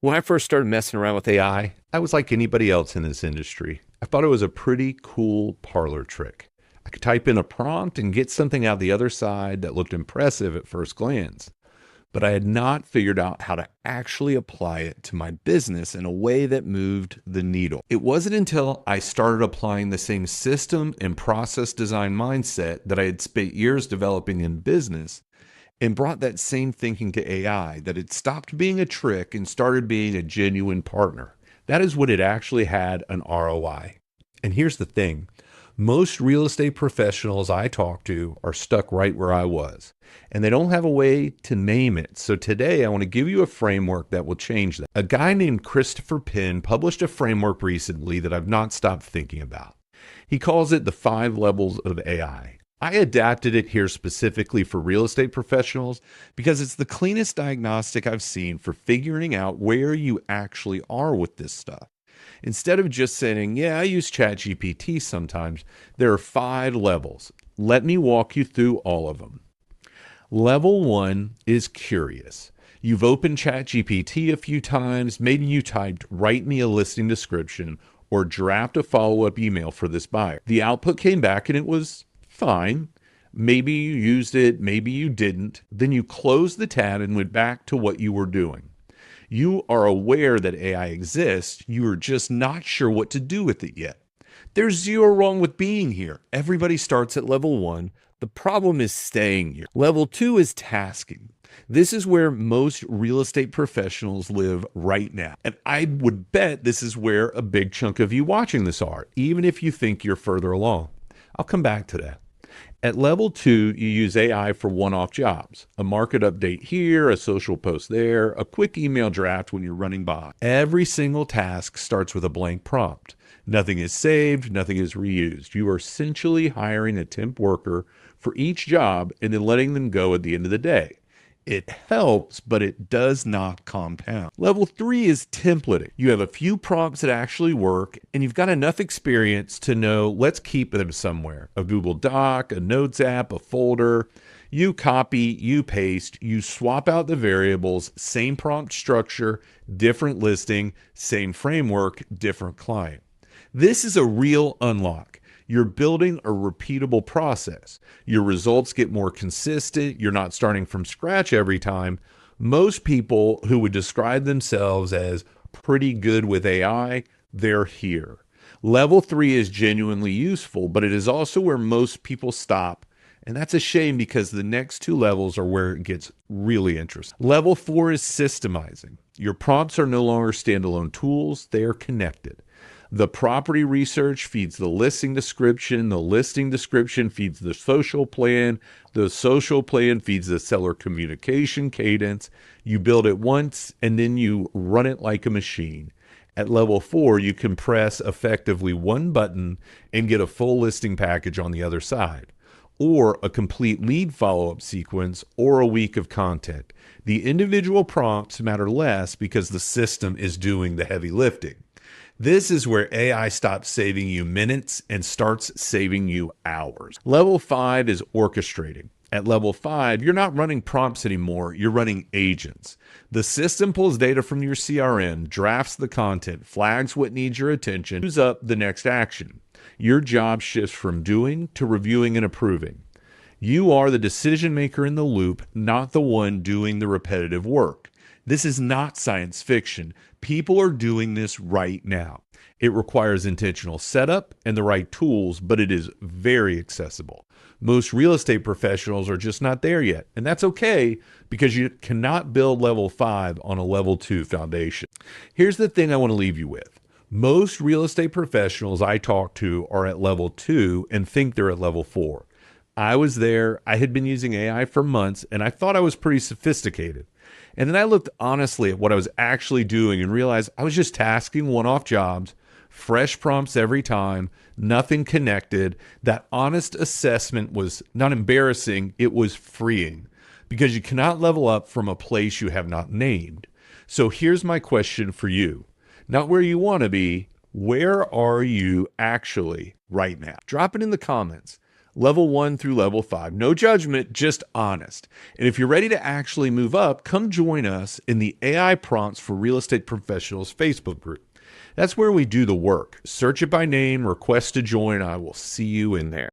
When I first started messing around with AI, I was like anybody else in this industry. I thought it was a pretty cool parlor trick. I could type in a prompt and get something out the other side that looked impressive at first glance. But I had not figured out how to actually apply it to my business in a way that moved the needle. It wasn't until I started applying the same system and process design mindset that I had spent years developing in business and brought that same thinking to AI that it stopped being a trick and started being a genuine partner. That is what it actually had an ROI. And here's the thing. Most real estate professionals I talk to are stuck right where I was, and they don't have a way to name it. So today I want to give you a framework that will change that. A guy named Christopher Penn published a framework recently that I've not stopped thinking about. He calls it the 5 levels of AI. I adapted it here specifically for real estate professionals because it's the cleanest diagnostic I've seen for figuring out where you actually are with this stuff. Instead of just saying, yeah, I use ChatGPT sometimes, there are 5 levels. Let me walk you through all of them. Level 1 is curious. You've opened ChatGPT a few times, maybe you typed, write me a listing description or draft a follow-up email for this buyer. The output came back and it was fine. Maybe you used it, maybe you didn't. Then you closed the tab and went back to what you were doing. You are aware that AI exists. You are just not sure what to do with it yet. There's zero wrong with being here. Everybody starts at level 1. The problem is staying here. Level 2 is tasking. This is where most real estate professionals live right now. And I would bet this is where a big chunk of you watching this are, even if you think you're further along. I'll come back to that. At level 2, you use AI for one-off jobs, a market update here, a social post there, a quick email draft when you're running by. Every single task starts with a blank prompt. Nothing is saved, nothing is reused. You are essentially hiring a temp worker for each job and then letting them go at the end of the day. It helps, but it does not compound. Level 3 is templating. You have a few prompts that actually work, and you've got enough experience to know, let's keep them somewhere. A Google Doc, a Notes app, a folder. You copy, you paste, you swap out the variables, same prompt structure, different listing, same framework, different client. This is a real unlock. You're building a repeatable process. Your results get more consistent. You're not starting from scratch every time. Most people who would describe themselves as pretty good with AI, they're here. Level 3 is genuinely useful, but it is also where most people stop. And that's a shame because the next 2 levels are where it gets really interesting. Level 4 is systemizing. Your prompts are no longer standalone tools. They are connected. The property research feeds the listing description feeds the social plan feeds the seller communication cadence. You build it once and then you run it like a machine. At level 4, you can press effectively one button and get a full listing package on the other side, or a complete lead follow-up sequence, or a week of content. The individual prompts matter less because the system is doing the heavy lifting. This is where AI stops saving you minutes and starts saving you hours. Level 5 is orchestrating. At level 5, you're not running prompts anymore, you're running agents. The system pulls data from your CRM, drafts the content, flags what needs your attention, choose up the next action. Your job shifts from doing to reviewing and approving. You are the decision maker in the loop, not the one doing the repetitive work. This is not science fiction. People are doing this right now. It requires intentional setup and the right tools, but it is very accessible. Most real estate professionals are just not there yet, and that's okay because you cannot build level 5 on a level 2 foundation. Here's the thing I want to leave you with. Most real estate professionals I talk to are at level 2 and think they're at level 4. I was there. I had been using AI for months, and I thought I was pretty sophisticated. And then I looked honestly at what I was actually doing and realized I was just tasking one-off jobs, fresh prompts every time, nothing connected. That honest assessment was not embarrassing, it was freeing because you cannot level up from a place you have not named. So here's my question for you. Not where you want to be, where are you actually right now? Drop it in the comments. level 1 through level 5. No judgment, just honest. And if you're ready to actually move up, come join us in the AI Prompts for Real Estate Professionals Facebook group. That's where we do the work. Search it by name, request to join. I will see you in there.